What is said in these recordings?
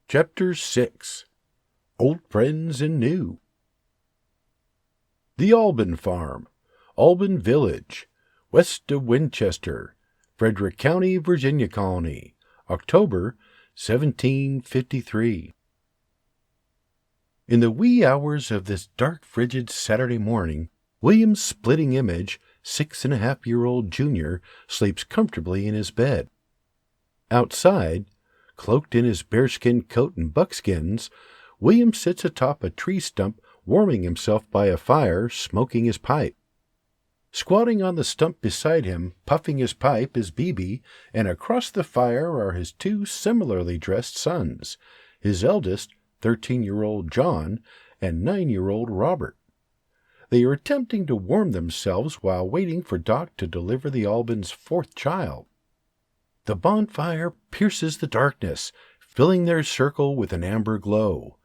Chapter 6. Old Friends and New. The Alban Farm, Alban Village, west of Winchester, Frederick County, Virginia Colony, October 1753. In the wee hours of this dark, frigid Saturday morning, William's splitting image, 6.5-year-old junior, sleeps comfortably in his bed. Outside, cloaked in his bearskin coat and buckskins, William sits atop a tree stump, warming himself by a fire, smoking his pipe. Squatting on the stump beside him, puffing his pipe, is Bebe, and across the fire are his two similarly dressed sons, his eldest, 13-year-old John, and 9-year-old Robert. They are attempting to warm themselves while waiting for Doc to deliver the Alban's fourth child. The bonfire pierces the darkness, filling their circle with an amber glow,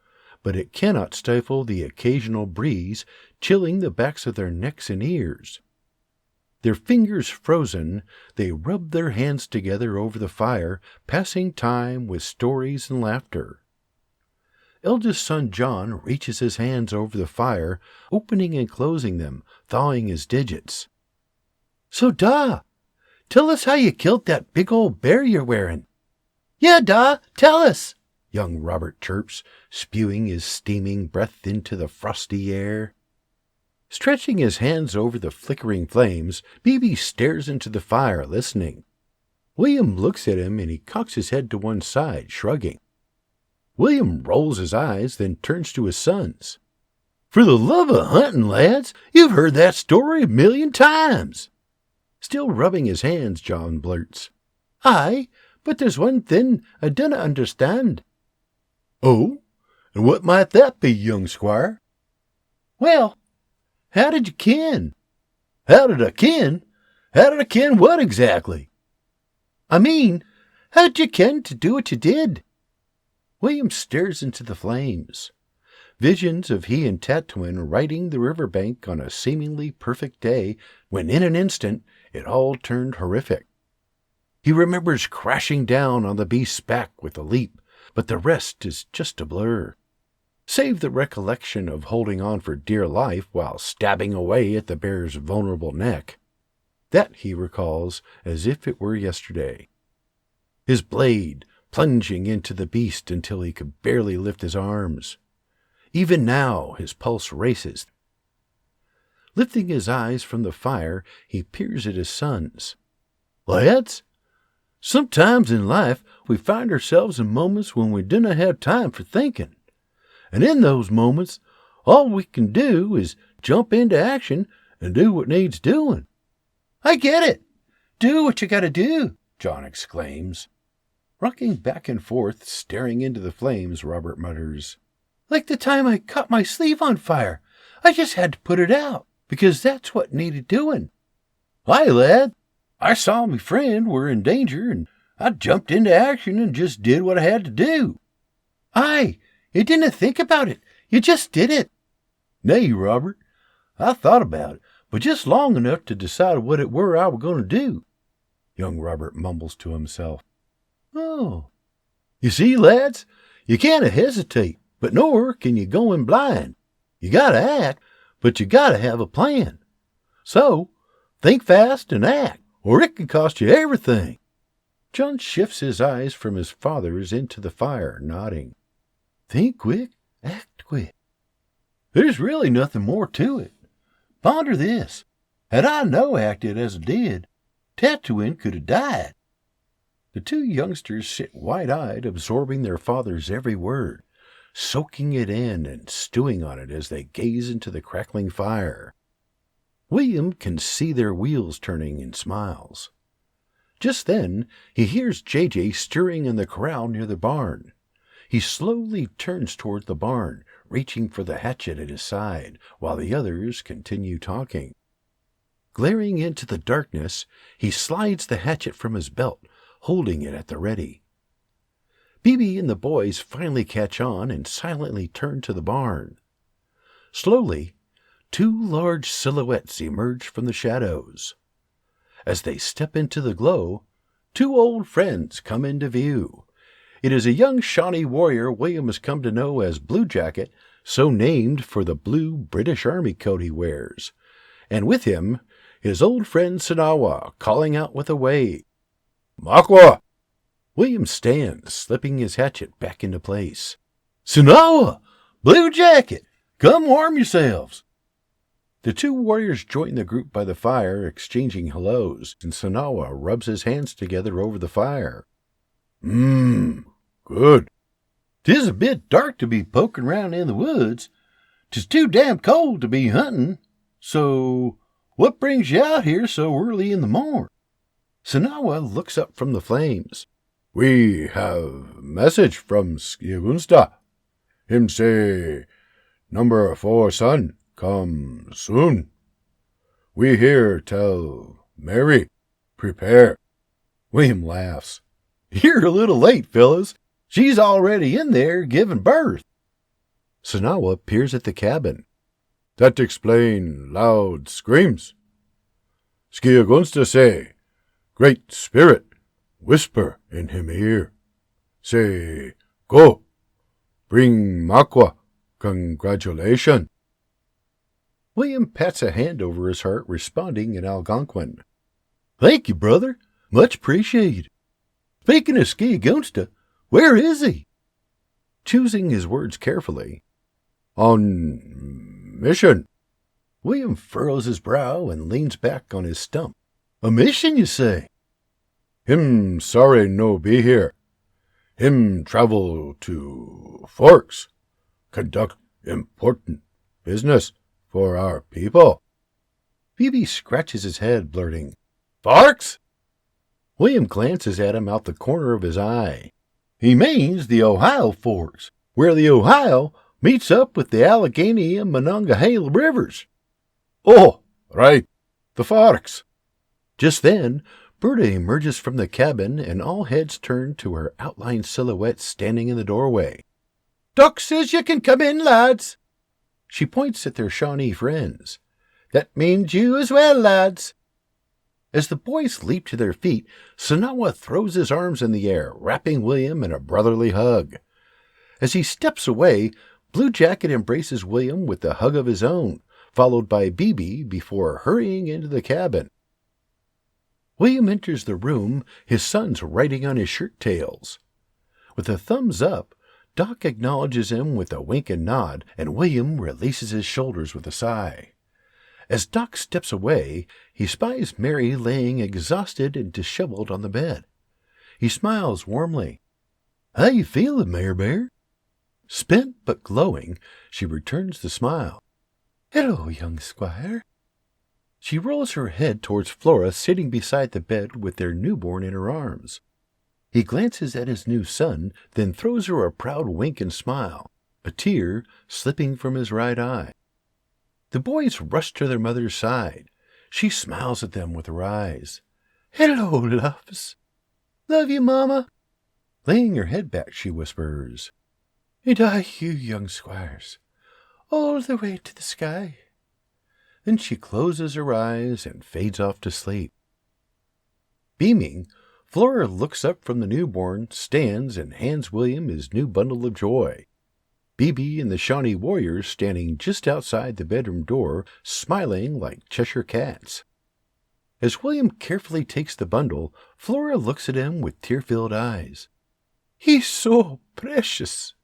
but it cannot stifle the occasional breeze, chilling the backs of their necks and ears. Their fingers frozen, they rub their hands together over the fire, passing time with stories and laughter. Eldest son John reaches his hands over the fire, opening and closing them, thawing his digits. "So, Da, tell us how you killed that big old bear you're wearing." "Yeah, Da, tell us," young Robert chirps, spewing his steaming breath into the frosty air. Stretching his hands over the flickering flames, Bebe stares into the fire, listening. William looks at him, and he cocks his head to one side, shrugging. William rolls his eyes, then turns to his sons. "For the love of hunting, lads, you've heard that story 1,000,000 times." Still rubbing his hands, John blurts, "Aye, but there's one thing I dinna understand." "Oh, and what might that be, young squire?" "Well, how did you ken?" "How did I ken? How did I ken what exactly?" "I mean, how did you ken to do what you did?" William stares into the flames. Visions of he and Tatooine riding the river bank on a seemingly perfect day, when in an instant it all turned horrific. He remembers crashing down on the beast's back with a leap, but the rest is just a blur. Save the recollection of holding on for dear life while stabbing away at the bear's vulnerable neck. That he recalls as if it were yesterday. His blade plunging into the beast until he could barely lift his arms. Even now his pulse races. Lifting his eyes from the fire, he peers at his sons. "Lads, sometimes in life we find ourselves in moments when we dinna have time for thinking. And in those moments, all we can do is jump into action and do what needs doing." "I get it. Do what you gotta do," John exclaims. Rocking back and forth, staring into the flames, Robert mutters, "Like the time I caught my sleeve on fire. I just had to put it out, because that's what needed doing." "Aye, lad. I saw me friend were in danger, and I jumped into action and just did what I had to do." "Aye, you didn't think about it. You just did it." "Nay, Robert. I thought about it, but just long enough to decide what it were I were going to do." Young Robert mumbles to himself. "Oh. You see, lads, you can't hesitate, but nor can you go in blind. You gotta act, but you gotta have a plan. So, think fast and act, or it can cost you everything." John shifts his eyes from his father's into the fire, nodding. "Think quick, act quick. There's really nothing more to it. Ponder this. Had I no acted as I did, Tatooine could have died." The two youngsters sit wide-eyed, absorbing their father's every word, soaking it in and stewing on it as they gaze into the crackling fire. William can see their wheels turning and smiles. Just then he hears J.J. stirring in the corral near the barn. He slowly turns toward the barn, reaching for the hatchet at his side, while the others continue talking. Glaring into the darkness, he slides the hatchet from his belt, holding it at the ready. Bebe and the boys finally catch on and silently turn to the barn. Slowly, two large silhouettes emerge from the shadows. As they step into the glow, two old friends come into view. It is a young Shawnee warrior William has come to know as Blue Jacket, so named for the blue British Army coat he wears. And with him, his old friend Sanawa, calling out with a wave, "Makwa!" William stands, slipping his hatchet back into place. "Sanawa! Blue Jacket! Come warm yourselves!" The two warriors join the group by the fire, exchanging hellos, and Sanawa rubs his hands together over the fire. Good. 'Tis a bit dark to be poking round in the woods. 'Tis too damn cold to be hunting. So, what brings you out here so early in the morn?" Sanawa looks up from the flames. "We have message from Skigunsta. Him say, number 4 son, come soon. We here tell Mary, prepare." William laughs. "You're a little late, fellas. She's already in there giving birth." Sanawa peers at the cabin. "That explain loud screams. Skiagunsta say, Great Spirit, whisper in him ear. Say, go, bring Makwa, congratulation." William pats a hand over his heart, responding in Algonquin. "Thank you, brother. Much appreciated. Speaking of Skiagunsta, where is he?" Choosing his words carefully. "On mission." William furrows his brow and leans back on his stump. "A mission, you say?" "Him sorry no be here. Him travel to Forks, conduct important business for our people." Phoebe scratches his head, blurting, "Forks?" William glances at him out the corner of his eye. "He means the Ohio Forks, where the Ohio meets up with the Allegheny and Monongahela rivers." "Oh, right, the Forks." Just then, Berta emerges from the cabin, and all heads turn to her outlined silhouette standing in the doorway. "Doc says you can come in, lads." She points at their Shawnee friends. "That means you as well, lads." As the boys leap to their feet, Sanawa throws his arms in the air, wrapping William in a brotherly hug. As he steps away, Blue Jacket embraces William with a hug of his own, followed by Bibi before hurrying into the cabin. William enters the room, his sons writing on his shirt tails. With a thumbs up, Doc acknowledges him with a wink and nod, and William releases his shoulders with a sigh. As Doc steps away, he spies Mary laying exhausted and disheveled on the bed. He smiles warmly. "How you feeling, Mare Bear?" Spent but glowing, she returns the smile. "Hello, young squire." She rolls her head towards Flora sitting beside the bed with their newborn in her arms. He glances at his new son, then throws her a proud wink and smile, a tear slipping from his right eye. The boys rush to their mother's side. She smiles at them with her eyes. "Hello, loves." "Love you, Mama." Laying her head back, she whispers, "And I you, young squires, all the way to the sky." Then she closes her eyes and fades off to sleep. Beaming, Flora looks up from the newborn, stands, and hands William his new bundle of joy. Bibi and the Shawnee warriors standing just outside the bedroom door, smiling like Cheshire cats. As William carefully takes the bundle, Flora looks at him with tear-filled eyes. "He's so precious.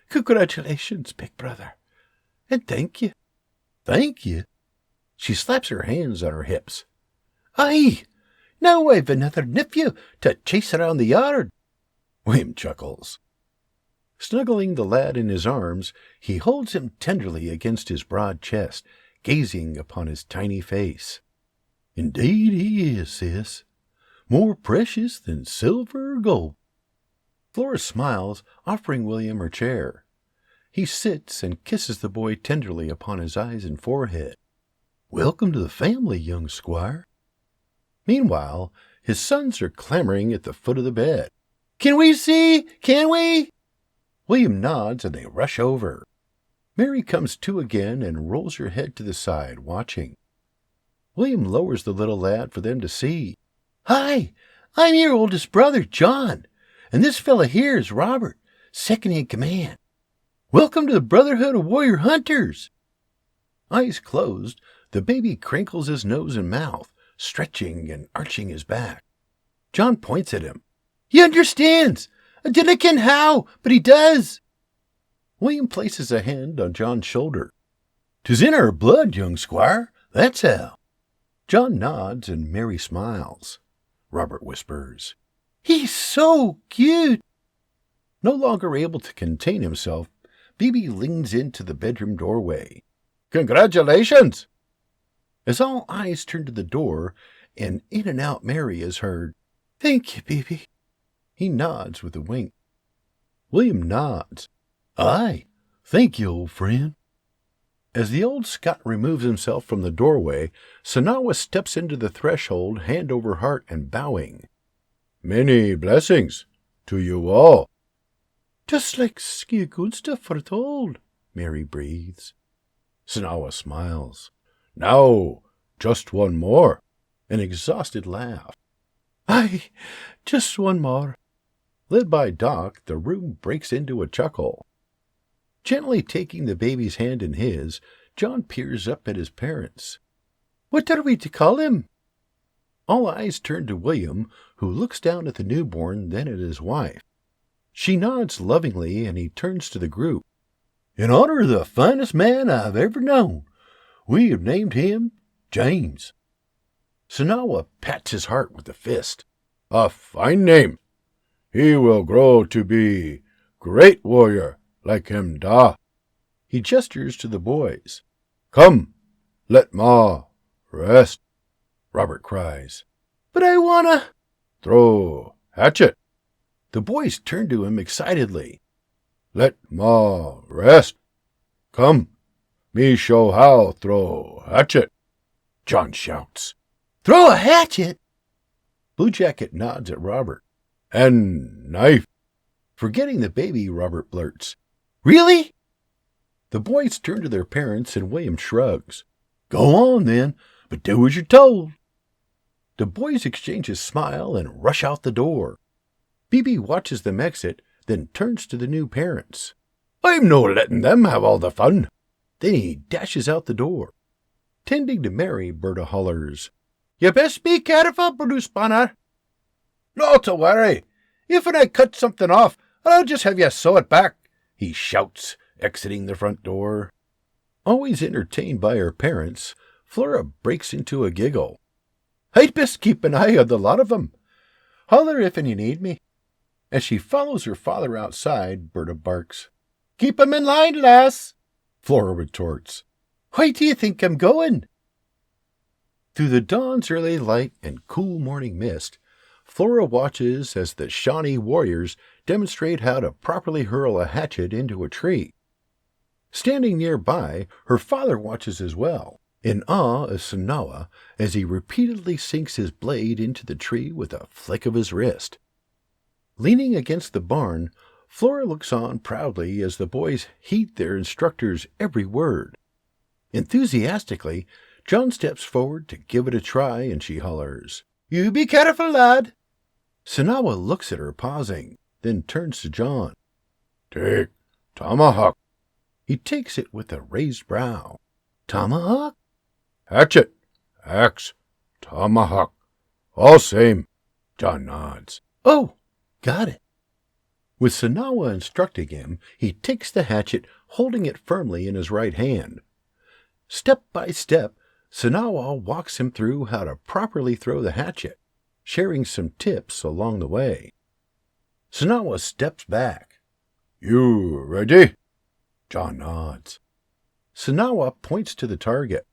Congratulations, big brother. And thank you." "Thank you?" She slaps her hands on her hips. "Aye, now I've another nephew to chase around the yard." William chuckles. Snuggling the lad in his arms, he holds him tenderly against his broad chest, gazing upon his tiny face. "Indeed he is, sis. More precious than silver or gold." Flora smiles, offering William her chair. He sits and kisses the boy tenderly upon his eyes and forehead. "Welcome to the family, young squire." Meanwhile, his sons are clamoring at the foot of the bed. "Can we see? Can we?" William nods and they rush over. Mary comes to again and rolls her head to the side, watching. William lowers the little lad for them to see. "Hi, I'm your oldest brother, John, And this fella here is Robert, second in command. Welcome to the Brotherhood of Warrior Hunters." Eyes closed, the baby crinkles his nose and mouth, stretching and arching his back. John points at him. "He understands. I dinna ken how, but he does." William places a hand on John's shoulder. "'Tis in our blood, young squire, that's how." John nods and Mary smiles. Robert whispers, "He's so cute." No longer able to contain himself, Bibi leans into the bedroom doorway. "Congratulations!" As all eyes turn to the door, an in-and-out Mary is heard. "Thank you, Bibi." He nods with a wink. William nods. "Aye, thank you, old friend." As the old Scot removes himself from the doorway, Sanawa steps into the threshold, hand over heart and bowing. "Many blessings to you all." "Just like Skiagunsta foretold," Mary breathes. Sanawa smiles. "Now, just one more." An exhausted laugh. "Aye, just one more." Led by Doc, the room breaks into a chuckle. Gently taking the baby's hand in his, John peers up at his parents. "What are we to call him?" All eyes turn to William, who looks down at the newborn, then at his wife. She nods lovingly, and he turns to the group. "In honor of the finest man I've ever known, we have named him James." Sanawa pats his heart with a fist. "A fine name. He will grow to be great warrior like him da." He gestures to the boys. "Come, let Ma rest." Robert cries, "But I wanna—" "Throw hatchet." The boys turn to him excitedly. "Let Ma rest. Come, me show how throw hatchet." John shouts, "Throw a hatchet!" Blue Jacket nods at Robert. "And knife." Forgetting the baby, Robert blurts, "Really?" The boys turn to their parents, and William shrugs. "Go on, then, but do as you're told." The boys exchange a smile and rush out the door. Bibi watches them exit, then turns to the new parents. "I'm no letting them have all the fun." Then he dashes out the door. Tending to Mary, Berta hollers, "You best be careful, Bruce Banner." "Not to worry. If I cut something off, I'll just have you sew it back," he shouts, exiting the front door. Always entertained by her parents, Flora breaks into a giggle. "I'd best keep an eye on the lot of 'em. Holler if you need me." As she follows her father outside, Berta barks, "Keep 'em in line, lass." Flora retorts, "Why do you think I'm going?" Through the dawn's early light and cool morning mist, Flora watches as the Shawnee warriors demonstrate how to properly hurl a hatchet into a tree. Standing nearby, her father watches as well, in awe of Sanawa as he repeatedly sinks his blade into the tree with a flick of his wrist. Leaning against the barn, Flora looks on proudly as the boys heed their instructor's every word. Enthusiastically, John steps forward to give it a try, and she hollers, "You be careful, lad." Sanawa looks at her, pausing, then turns to John. "Take tomahawk." He takes it with a raised brow. "Tomahawk?" "Hatchet, axe, tomahawk, all same." John nods. "Oh, got it." With Sanawa instructing him, he takes the hatchet, holding it firmly in his right hand. Step by step, Sanawa walks him through how to properly throw the hatchet, sharing some tips along the way. Sanawa steps back. "You ready?" John nods. Sanawa points to the target.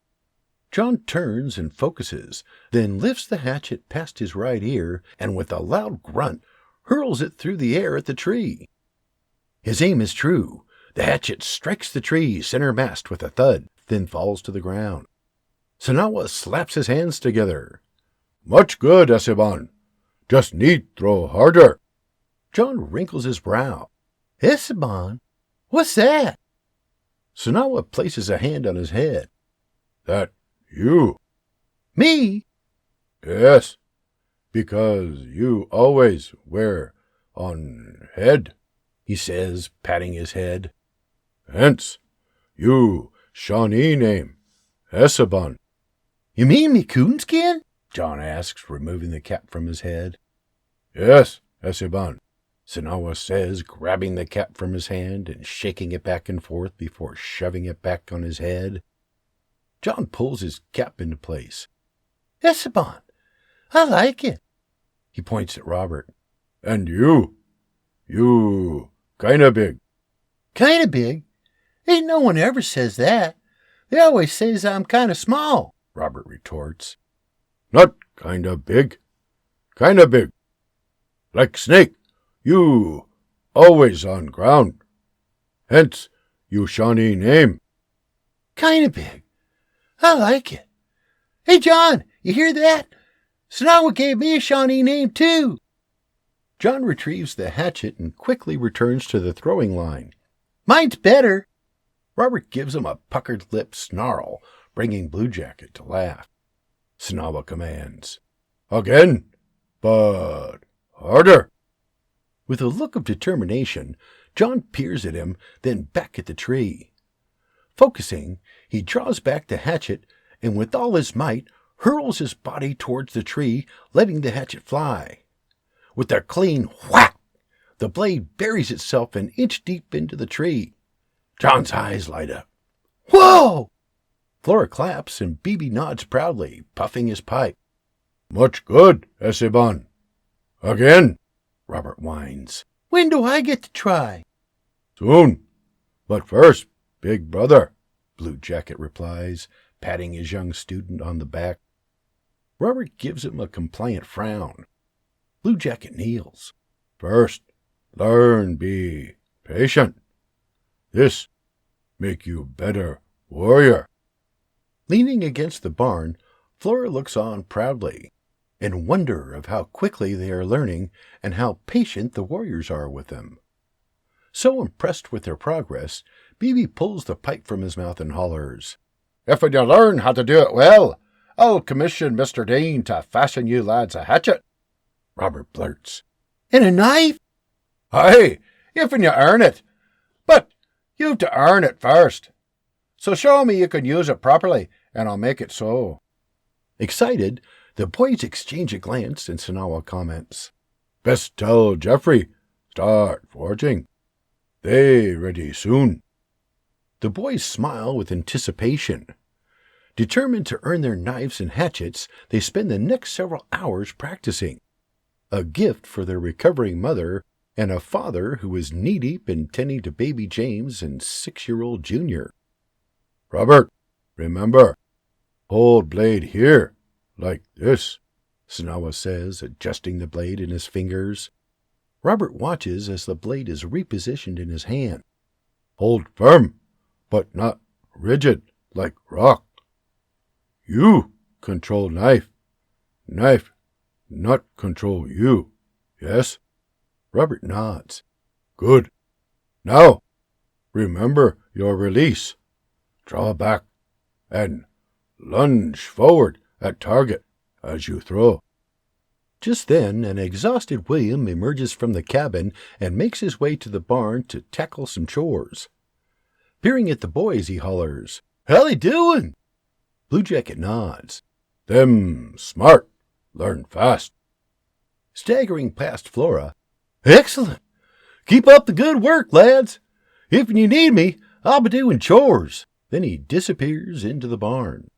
John turns and focuses, then lifts the hatchet past his right ear and with a loud grunt hurls it through the air at the tree. His aim is true. The hatchet strikes the tree center mast with a thud, then falls to the ground. Sanawa slaps his hands together. "Much good, Esteban. Just need throw harder." John wrinkles his brow. "Esteban? What's that?" Sanawa places a hand on his head. "That you." "Me?" Yes, because you always wear on head, he says, patting his head. Hence, you Shawnee name, Esteban. You mean me coonskin? John asks, removing the cap from his head. Yes, Esteban, Sanawa says, grabbing the cap from his hand and shaking it back and forth before shoving it back on his head. John pulls his cap into place. Esteban, I like it. He points at Robert. And you kinda big. Kinda big? Ain't no one ever says that. They always says I'm kinda small, Robert retorts. Not kinda big. Kinda big. Like snake, you always on ground. Hence, you Shawnee name. Kinda big. I like it. Hey, John, you hear that? Sanawa gave me a Shawnee name, too. John retrieves the hatchet and quickly returns to the throwing line. Mine's better. Robert gives him a puckered lip snarl, bringing Blue Jacket to laugh. Sanawa commands, Again, but harder. With a look of determination, John peers at him, then back at the tree. Focusing, he draws back the hatchet and with all his might hurls his body towards the tree, letting the hatchet fly. With a clean whack, the blade buries itself an inch deep into the tree. John's eyes light up. Whoa! Flora claps and BB nods proudly, puffing his pipe. Much good, Esteban. Again, Robert whines. When do I get to try? Soon. But first, big brother, Blue Jacket replies, patting his young student on the back. Robert gives him a compliant frown. Blue Jacket kneels. First, learn be patient. This make you better warrior. Leaning against the barn, Flora looks on proudly, in wonder of how quickly they are learning and how patient the warriors are with them. So impressed with their progress, BB pulls the pipe from his mouth and hollers, If you learn how to do it well, I'll commission Mr. Dean to fashion you lads a hatchet. Robert blurts, And a knife? Aye, if you earn it. But you've to earn it first. So show me you can use it properly, and I'll make it so. Excited, the boys exchange a glance, and Sanawa comments, Best tell Jeffrey, start forging. They ready soon. The boys smile with anticipation. Determined to earn their knives and hatchets, they spend the next several hours practicing. A gift for their recovering mother and a father who is knee-deep in tending to baby James and 6-year-old Junior. Robert, remember, hold blade here, like this, Sanawa says, adjusting the blade in his fingers. Robert watches as the blade is repositioned in his hand. Hold firm, but not rigid, like rock. You control knife. Knife not control you, yes? Robert nods. Good. Now, remember your release. Draw back and lunge forward at target as you throw. Just then, an exhausted William emerges from the cabin and makes his way to the barn to tackle some chores. Peering at the boys, he hollers, How they doing? Blue Jacket nods. Them smart. Learn fast. Staggering past Flora, Excellent. Keep up the good work, lads. If you need me, I'll be doing chores. Then he disappears into the barn.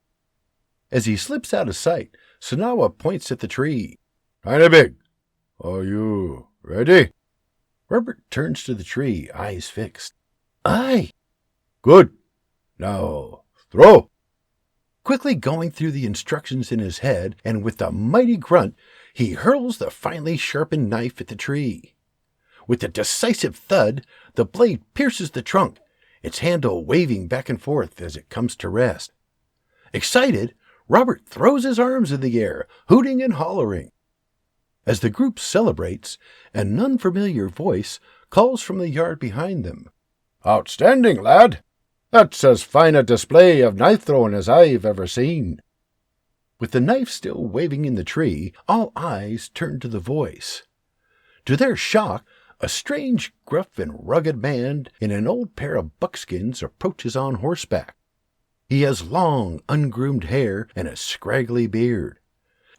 As he slips out of sight, Sanawa points at the tree. Kinda big. Are you ready? Robert turns to the tree, eyes fixed. Aye. Good. Now, throw. Quickly going through the instructions in his head, and with a mighty grunt, he hurls the finely sharpened knife at the tree. With a decisive thud, the blade pierces the trunk, its handle waving back and forth as it comes to rest. Excited, Robert throws his arms in the air, hooting and hollering. As the group celebrates, an unfamiliar voice calls from the yard behind them. Outstanding, lad! That's as fine a display of knife-throwing as I've ever seen. With the knife still waving in the tree, all eyes turn to the voice. To their shock, a strange, gruff, and rugged man in an old pair of buckskins approaches on horseback. He has long, ungroomed hair and a scraggly beard,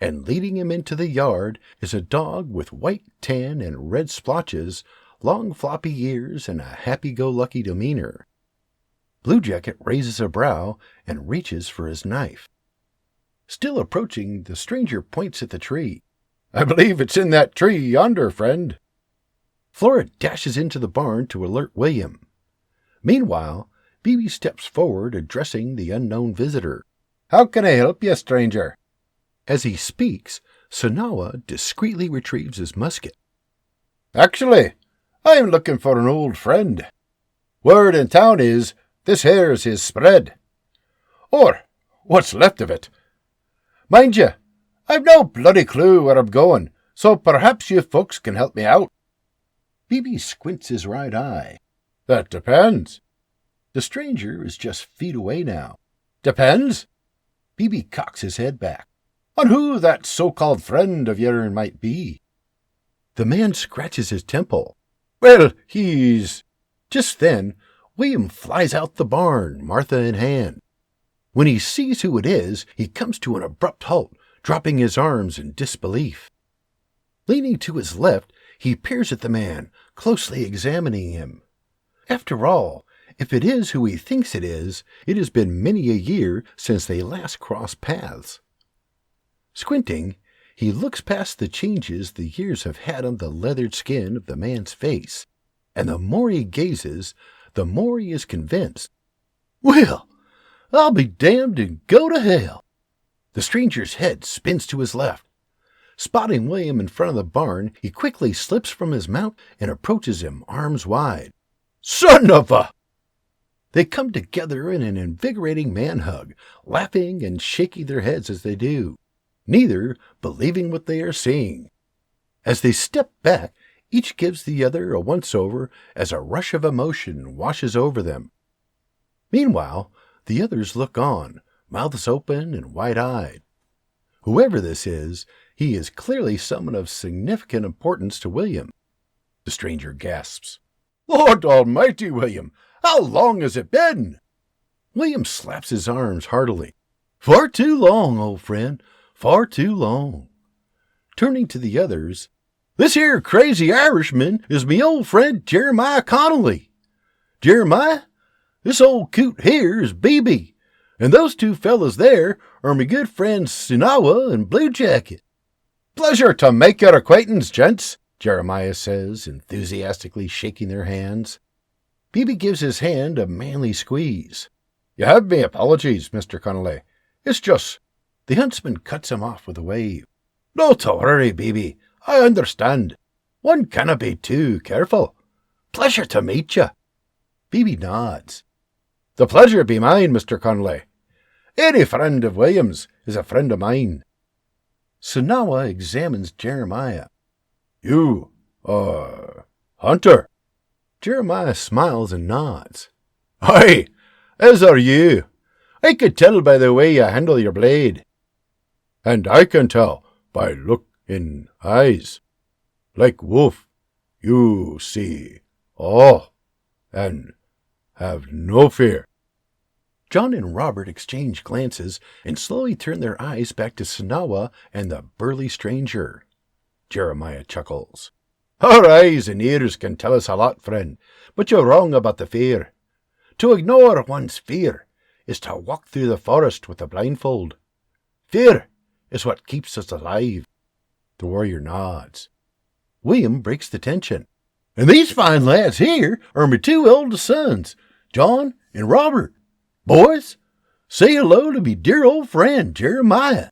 and leading him into the yard is a dog with white, tan, and red splotches, long floppy ears, and a happy-go-lucky demeanor. Blue Jacket raises a brow and reaches for his knife. Still approaching, the stranger points at the tree. "I believe it's in that tree yonder, friend." Flora dashes into the barn to alert William. Meanwhile, Bibi steps forward, addressing the unknown visitor. "How can I help you, stranger?" As he speaks, Sanawa discreetly retrieves his musket. "Actually, I am looking for an old friend. Word in town is this here's his spread. Or what's left of it. Mind you, I've no bloody clue where I'm going, so perhaps you folks can help me out." Bibi squints his right eye. "That depends." The stranger is just feet away now. "Depends?" Bibi cocks his head back. "On who that so-called friend of yourn might be." The man scratches his temple. "Well, he's—" Just then, William flies out the barn, Martha in hand. When he sees who it is, he comes to an abrupt halt, dropping his arms in disbelief. Leaning to his left, he peers at the man, closely examining him. After all, if it is who he thinks it has been many a year since they last crossed paths. Squinting, he looks past the changes the years have had on the leathered skin of the man's face, and the more he gazes, the more he is convinced. "Well, I'll be damned and go to hell." The stranger's head spins to his left. Spotting William in front of the barn, he quickly slips from his mount and approaches him, arms wide. "Son of a—" They come together in an invigorating man-hug, laughing and shaking their heads as they do, neither believing what they are seeing. As they step back, each gives the other a once-over as a rush of emotion washes over them. Meanwhile, the others look on, mouths open and wide-eyed. Whoever this is, he is clearly someone of significant importance to William. The stranger gasps. "Lord Almighty, William! How long has it been?" William slaps his arms heartily. "Far too long, old friend, far too long." Turning to the others, "This here crazy Irishman is me old friend Jeremiah Connolly. Jeremiah, this old coot here is Bibi, and those two fellas there are me good friends Sinawa and Blue Jacket." "Pleasure to make your acquaintance, gents," Jeremiah says, enthusiastically shaking their hands. Bibi gives his hand a manly squeeze. "You have me apologies, Mr. Connolly. It's just—" The huntsman cuts him off with a wave. "No to worry, Bibi. I understand. One cannot be too careful. Pleasure to meet you." Bibi nods. "The pleasure be mine, Mr. Connolly. Any friend of William's is a friend of mine." Sanawa examines Jeremiah. "You, hunter?" Jeremiah smiles and nods. "Aye, as are you. I could tell by the way you handle your blade." "And I can tell by look in eyes. Like wolf, you see all, and have no fear." John and Robert exchange glances and slowly turn their eyes back to Sanawa and the burly stranger. Jeremiah chuckles. "Our eyes and ears can tell us a lot, friend, but you're wrong about the fear. To ignore one's fear is to walk through the forest with a blindfold. Fear is what keeps us alive." The warrior nods. William breaks the tension. "And these fine lads here are my two eldest sons, John and Robert. Boys, say hello to me dear old friend, Jeremiah."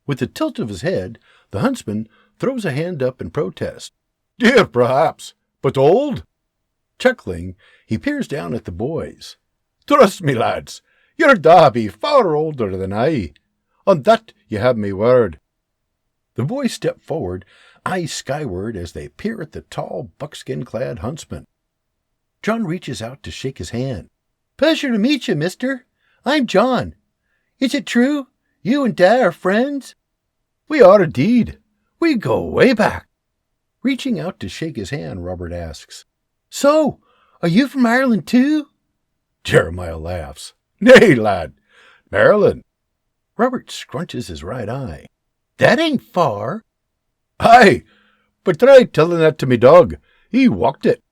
With a tilt of his head, the huntsman throws a hand up in protest. "Dear, perhaps, but old?" Chuckling, he peers down at the boys. "Trust me, lads, your da be far older than I. On that you have me word." The boys step forward, eyes skyward as they peer at the tall, buckskin-clad huntsman. John reaches out to shake his hand. "Pleasure to meet you, mister. I'm John. Is it true you and Dad are friends?" "We are indeed. We go way back." Reaching out to shake his hand, Robert asks, "So, are you from Ireland too?" Jeremiah laughs. "Nay, lad, Maryland." Robert scrunches his right eye. "That ain't far." "Aye, but try telling that to me dog. He walked it."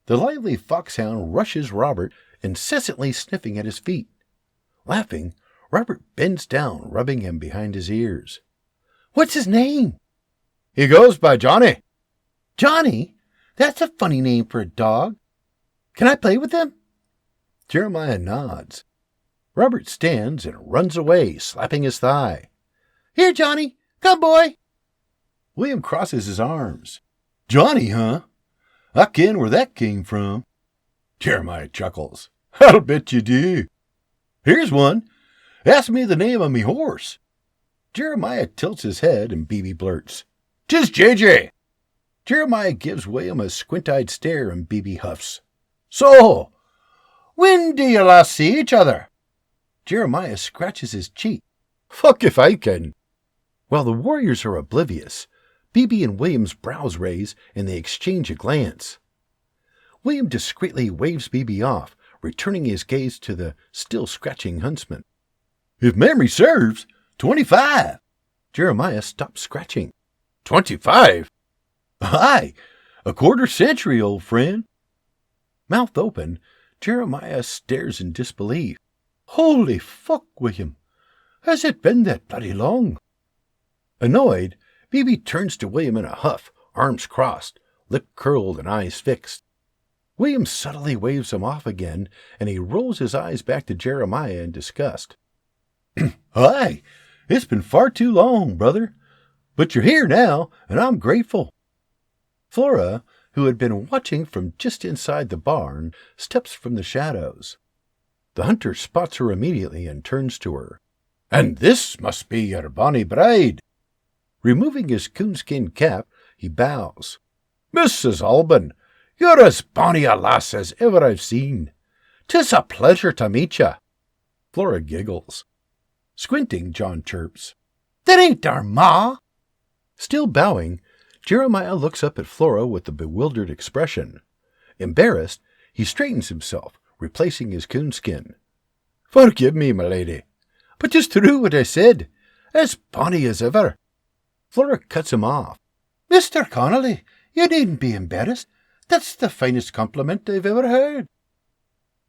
The lively foxhound rushes Robert, incessantly sniffing at his feet. Laughing, Robert bends down, rubbing him behind his ears. "What's his name?" "He goes by Johnny." "Johnny? That's a funny name for a dog. Can I play with him?" Jeremiah nods. Robert stands and runs away, slapping his thigh. "Here, Johnny. Come, boy." William crosses his arms. "Johnny, huh? I ken where that came from." Jeremiah chuckles. "I'll bet you do. Here's one. Ask me the name of me horse." Jeremiah tilts his head and Beebe blurts, "'Tis JJ." Jeremiah gives William a squint-eyed stare and Beebe huffs, "So, when do you last see each other?" Jeremiah scratches his cheek. "Fuck if I can." While the warriors are oblivious, Beebe and William's brows raise and they exchange a glance. William discreetly waves Beebe off, returning his gaze to the still scratching huntsman. "If memory serves, 25. Jeremiah stops scratching. 25? "Aye, a quarter century, old friend." Mouth open, Jeremiah stares in disbelief. "Holy fuck, William! Has it been that bloody long?" Annoyed, Beebe turns to William in a huff, arms crossed, lip curled and eyes fixed. William subtly waves him off again, and he rolls his eyes back to Jeremiah in disgust. "Aye, it's been far too long, brother. But you're here now, and I'm grateful." Flora, who had been watching from just inside the barn, steps from the shadows. The hunter spots her immediately and turns to her. "And this must be your bonny bride." Removing his coonskin cap, he bows. "Mrs. Alban, you're as bonny a lass as ever I've seen. 'Tis a pleasure to meet you." Flora giggles. Squinting, John chirps, "That ain't our ma." Still bowing, Jeremiah looks up at Flora with a bewildered expression. Embarrassed, he straightens himself, replacing his coonskin. "Forgive me, my lady, but 'tis true what I said. As bonny as ever." Flora cuts him off. "Mr. Connolly, you needn't be embarrassed. That's the finest compliment I've ever heard."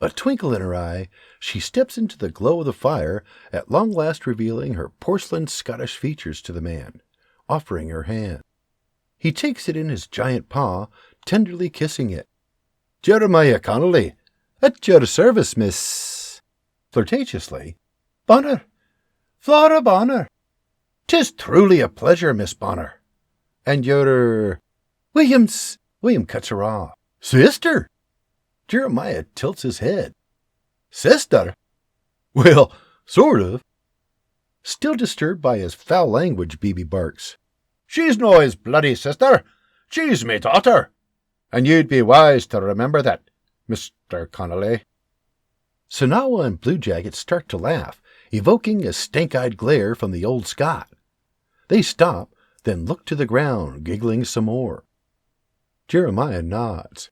A twinkle in her eye, she steps into the glow of the fire, at long last revealing her porcelain Scottish features to the man, offering her hand. He takes it in his giant paw, tenderly kissing it. "Jeremiah Connolly, at your service, miss." Flirtatiously, "Bonner. Flora Bonner." "'Tis truly a pleasure, Miss Bonner." "And you're—" "Williams." William cuts her off. "Sister." Jeremiah tilts his head. "Sister? Well, sort of." Still disturbed by his foul language, Beebe barks, "She's no his bloody sister. She's me daughter. And you'd be wise to remember that, Mr. Connolly." Sonawa and Blue Jacket start to laugh, evoking a stank-eyed glare from the old Scot. They stop, then look to the ground, giggling some more. Jeremiah nods.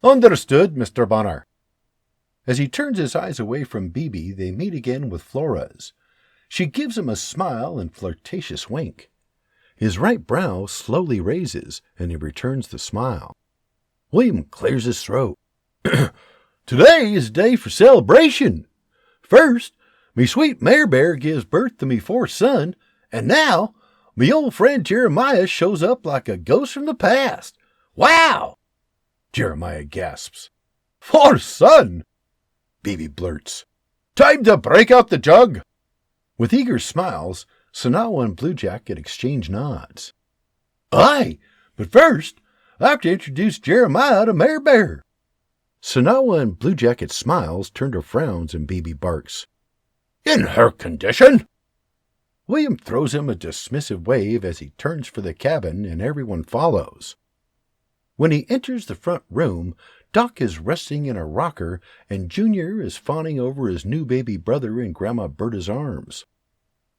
"Understood, Mr. Bonner." As he turns his eyes away from Beebe, they meet again with Flora's. She gives him a smile and flirtatious wink. His right brow slowly raises, and he returns the smile. William clears his throat. "Today is a day for celebration. First, me sweet mare bear gives birth to me fourth son, and now me old friend Jeremiah shows up like a ghost from the past. Wow!" Jeremiah gasps. "Fourth son!" Beebe blurts. "Time to break out the jug." With eager smiles, Sonawa and Blue Jacket exchange nods. "Aye, but first, I have to introduce Jeremiah to Mare Bear." Sonawa and Blue Jacket smiles turn to frowns and Beebe barks. "In her condition?" William throws him a dismissive wave as he turns for the cabin and everyone follows. When he enters the front room, Doc is resting in a rocker and Junior is fawning over his new baby brother in Grandma Berta's arms.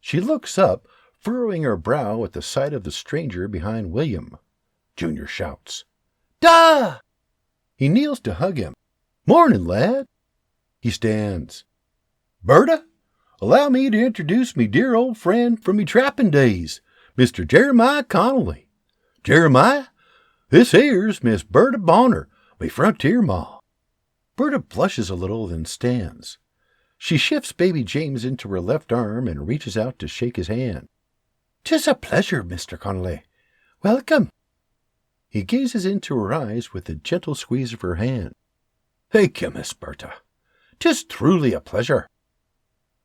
She looks up, furrowing her brow at the sight of the stranger behind William. Junior shouts. Da! He kneels to hug him. Morning, lad. He stands. Berta, allow me to introduce me dear old friend from me trapping days, Mr. Jeremiah Connolly. Jeremiah, this here's Miss Berta Bonner, me frontier ma. Berta blushes a little, then stands. She shifts baby James into her left arm and reaches out to shake his hand. "'Tis a pleasure, Mr. Connolly. Welcome." He gazes into her eyes with a gentle squeeze of her hand. "Thank you, Miss Berta. 'Tis truly a pleasure."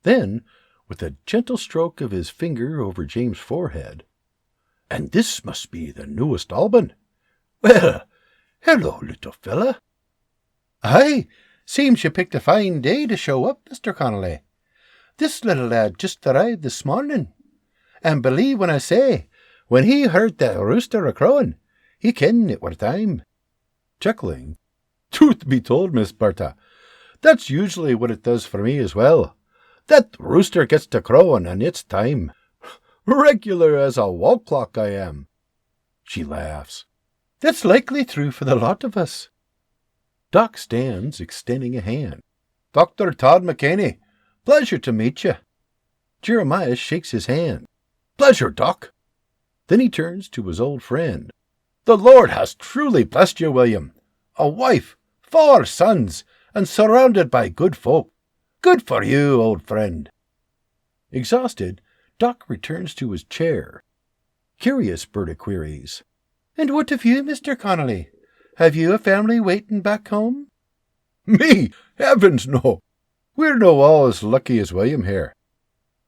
Then, with a gentle stroke of his finger over James' forehead, "And this must be the newest Alban. Well, hello, little fella." "Aye, seems you picked a fine day to show up, Mr. Connolly. This little lad just arrived this morning, and believe when I say, when he heard that rooster a-crowing, he kenned it were time." Chuckling, "Truth be told, Miss Berta, that's usually what it does for me as well. That rooster gets to crowing, and it's time. Regular as a wall clock I am." She laughs. "That's likely true for the lot of us." Doc stands, extending a hand. "Dr. Todd McKinney, pleasure to meet you." Jeremiah shakes his hand. "Pleasure, Doc." Then he turns to his old friend. "The Lord has truly blessed you, William. A wife, 4 sons, and surrounded by good folk. Good for you, old friend." Exhausted, Doc returns to his chair. Curious, Berta queries. "And what of you, Mr. Connolly? Have you a family waiting back home?" "Me? Heavens, no. We're no all as lucky as William here."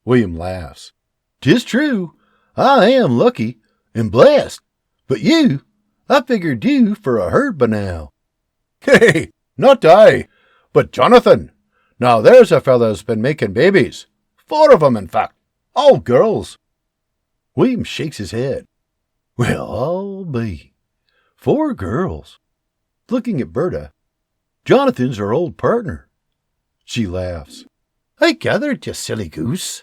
William laughs. "'Tis true. I am lucky and blessed. But you, I figured you for a herd by now." "Hey, not I, but Jonathan. Now there's a fellow's been making babies. 4 of 'em, in fact. All girls." William shakes his head. "Well, I'll be. 4 girls." Looking at Berta, "Jonathan's our old partner." She laughs. "I gathered, you silly goose."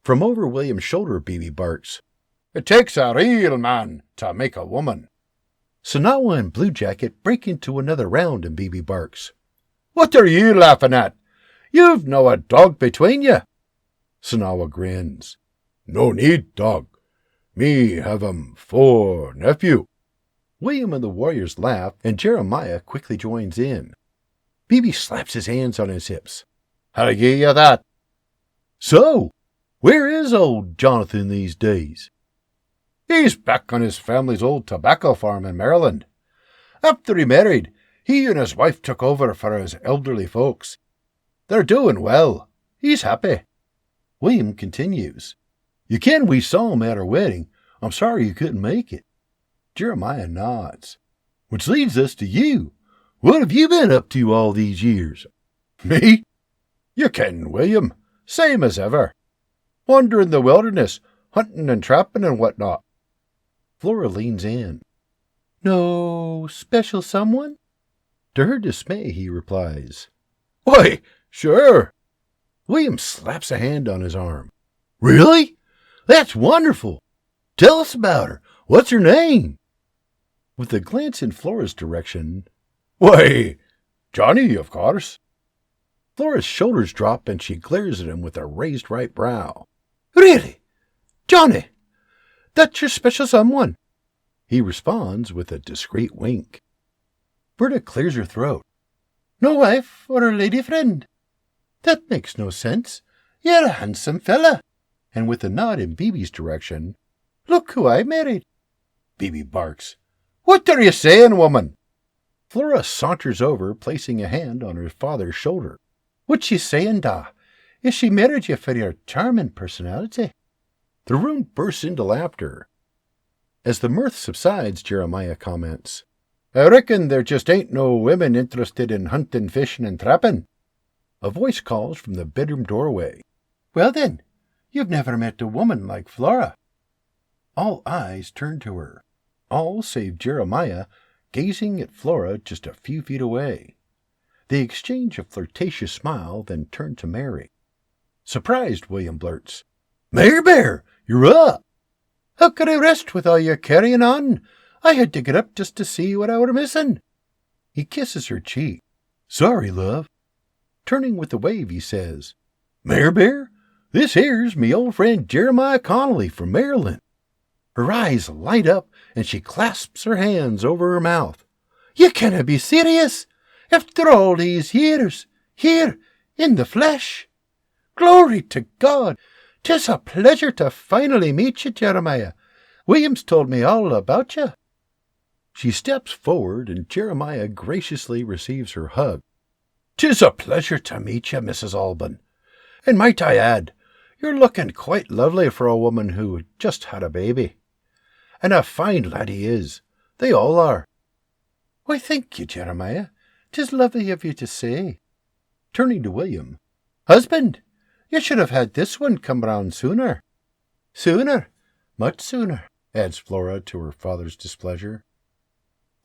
From over William's shoulder, Bibi barks. "It takes a real man to make a woman." Sanawa and Blue Jacket break into another round, and Bibi barks. "What are you laughing at? You've no a dog between you." Sanawa grins. "No need dog. Me have 4 nephew." William and the warriors laugh, and Jeremiah quickly joins in. Bibi slaps his hands on his hips. "I'll give you that." "So, where is old Jonathan these days?" "He's back on his family's old tobacco farm in Maryland. After he married, he and his wife took over for his elderly folks. They're doing well. He's happy." William continues. "You ken we saw him at our wedding. I'm sorry you couldn't make it." Jeremiah nods. "Which leads us to you. What have you been up to all these years?" "Me? You ken, William. Same as ever. Wandering the wilderness, hunting and trapping and whatnot." Flora leans in. "No special someone?" To her dismay, he replies, "Why, sure." William slaps a hand on his arm. "Really? That's wonderful. Tell us about her. What's her name?" With a glance in Flora's direction, "Why, Johnny, of course." Flora's shoulders drop and she glares at him with a raised right brow. "Really? Johnny? That's your special someone?" He responds with a discreet wink. Berta clears her throat. "No wife or a lady friend? That makes no sense. You're a handsome fella." And with a nod in Bibi's direction, "Look who I married." Bibi barks. "What are you saying, woman?" Flora saunters over, placing a hand on her father's shoulder. "What's she saying, da? Is she married you for your charming personality?" The room bursts into laughter. As the mirth subsides, Jeremiah comments, "I reckon there just ain't no women interested in hunting, fishing, and trapping." A voice calls from the bedroom doorway. "Well then, you've never met a woman like Flora." All eyes turn to her, all save Jeremiah, gazing at Flora just a few feet away. They exchange a flirtatious smile, then turn to Mary. Surprised, William blurts, "Mary Bear, you're up. How could I rest with all your carrying on? I had to get up just to see what I were missing. He kisses her cheek. Sorry, love. Turning with the wave, he says, Mare Bear, this here's me old friend Jeremiah Connolly from Maryland. Her eyes light up, and she clasps her hands over her mouth. You cannot be serious. After all these years, here, in the flesh. Glory to God. 'Tis a pleasure to finally meet you, Jeremiah. William's told me all about you. She steps forward, and Jeremiah graciously receives her hug. 'Tis a pleasure to meet you, Mrs. Alban. And might I add, you're looking quite lovely for a woman who just had a baby. And a fine lad he is. They all are. Why, thank you, Jeremiah. 'Tis lovely of you to say. Turning to William, Husband, you should have had this one come round sooner. Sooner, much sooner, adds Flora to her father's displeasure.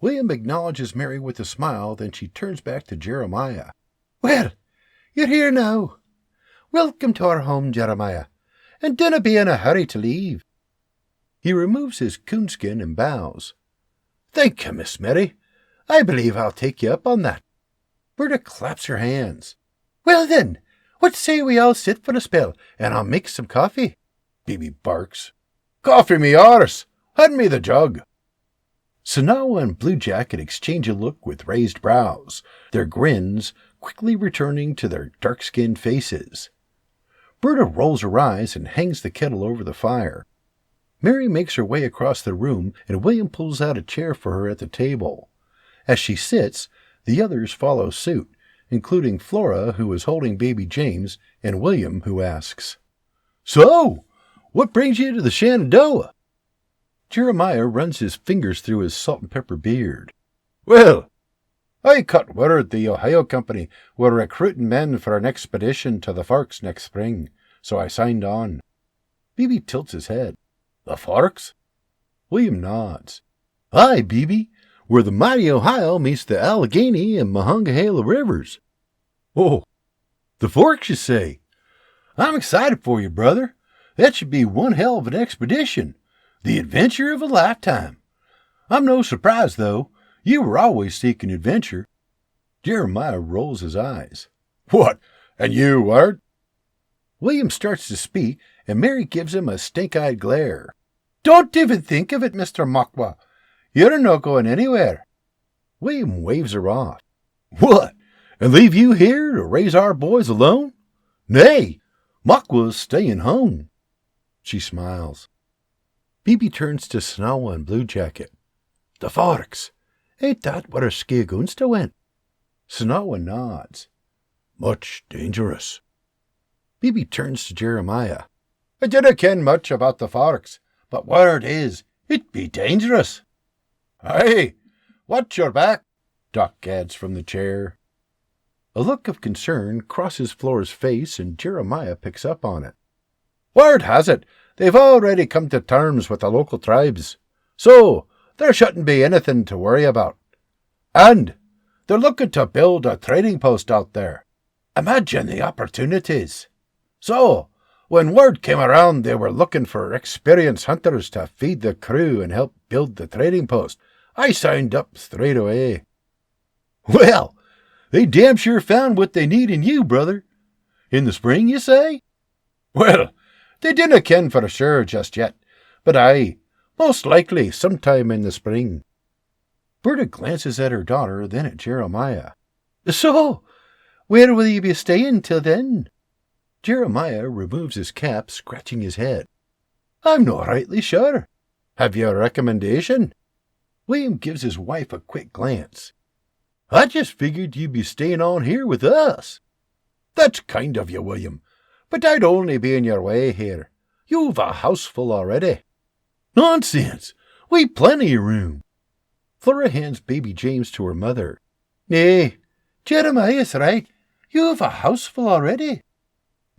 William acknowledges Mary with a smile, then she turns back to Jeremiah. Well, you're here now. Welcome to our home, Jeremiah, and dinna be in a hurry to leave. He removes his coonskin and bows. Thank you, Miss Mary. I believe I'll take you up on that. Berta claps her hands. Well then, what say we all sit for a spell, and I'll make some coffee? Baby barks. Coffee me arse. Hand me the jug. Sanawa and Blue Jacket exchange a look with raised brows, their grins quickly returning to their dark-skinned faces. Berta rolls her eyes and hangs the kettle over the fire. Mary makes her way across the room, and William pulls out a chair for her at the table. As she sits, the others follow suit, including Flora, who is holding baby James, and William, who asks, So, what brings you to the Shenandoah? Jeremiah runs his fingers through his salt and pepper beard. Well, I cut word the Ohio Company were recruiting men for an expedition to the Forks next spring, so I signed on. Beebe tilts his head. The Forks? William nods. Aye, Beebe, where the mighty Ohio meets the Allegheny and Monongahela rivers. Oh, the Forks, you say? I'm excited for you, brother. That should be one hell of an expedition. The adventure of a lifetime. I'm no surprised, though. You were always seeking adventure. Jeremiah rolls his eyes. What? And you weren't? William starts to speak, and Mary gives him a stink-eyed glare. Don't even think of it, Mr. Makwa. You're not going anywhere. William waves her off. What? And leave you here to raise our boys alone? Nay, Makwa's staying home. She smiles. Beebe turns to Snow and Blue Jacket. The Forks. Ain't that where Skiagunsta went? Snow nods. Much dangerous. Beebe turns to Jeremiah. I dinna ken much about the Forks, but word is, it be dangerous. Aye, watch your back, Doc adds from the chair. A look of concern crosses Flora's face, and Jeremiah picks up on it. Word has it, they've already come to terms with the local tribes, so there shouldn't be anything to worry about. And they're looking to build a trading post out there. Imagine the opportunities. So, when word came around they were looking for experienced hunters to feed the crew and help build the trading post, I signed up straight away. Well, they damn sure found what they need in you, brother. In the spring, you say? Well, they dinna ken for sure just yet, but aye, most likely sometime in the spring. Berta glances at her daughter, then at Jeremiah. So, where will you be staying till then? Jeremiah removes his cap, scratching his head. I'm not rightly sure. Have you a recommendation? William gives his wife a quick glance. I just figured you'd be staying on here with us. That's kind of you, William, but I'd only be in your way here. You've a house full already. Nonsense! We've plenty of room. Flora hands baby James to her mother. Nay, Jeremiah's right. You've a house full already.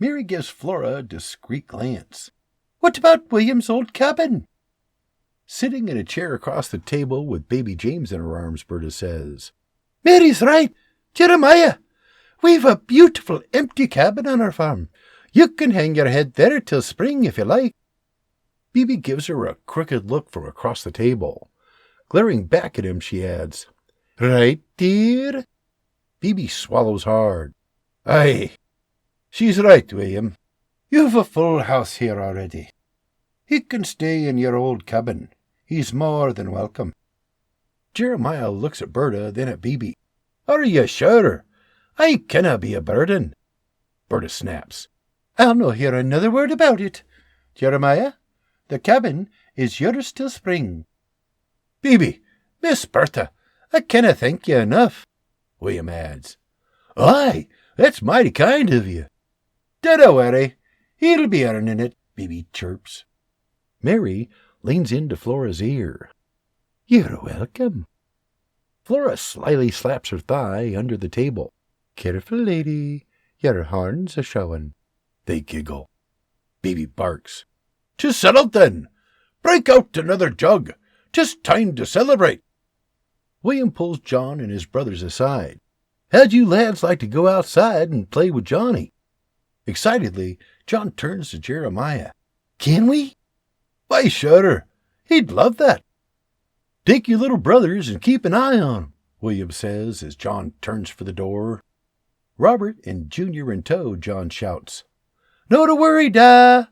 Mary gives Flora a discreet glance. What about William's old cabin? Sitting in a chair across the table with baby James in her arms, Berta says, Mary's right. Jeremiah, we've a beautiful empty cabin on our farm. You can hang your head there till spring if you like. Beebe gives her a crooked look from across the table. Glaring back at him, she adds, "Right, dear?" Phoebe swallows hard. "Aye, she's right, William. You've a full house here already. He can stay in your old cabin. He's more than welcome." Jeremiah looks at Berta, then at Phoebe. "Are you sure? I canna be a burden." Berta snaps. "I'll no hear another word about it. Jeremiah, the cabin is yours till spring." "Phoebe, Miss Bertha, I canna thank you enough," William adds. "Aye, that's mighty kind of you." "Dinna worry, he'll be earning it," Phoebe chirps. Mary leans into Flora's ear. "You're welcome." Flora slyly slaps her thigh under the table. "Careful, lady, your horns are showing." They giggle. Phoebe barks. "'Tis settled then. Break out another jug. 'Tis time to celebrate." William pulls John and his brothers aside. "How'd you lads like to go outside and play with Johnny?" Excitedly, John turns to Jeremiah. "Can we?" "Why, sure. He'd love that." "Take your little brothers and keep an eye on 'em," William says as John turns for the door. Robert and Junior in tow, John shouts. "No to worry, Da.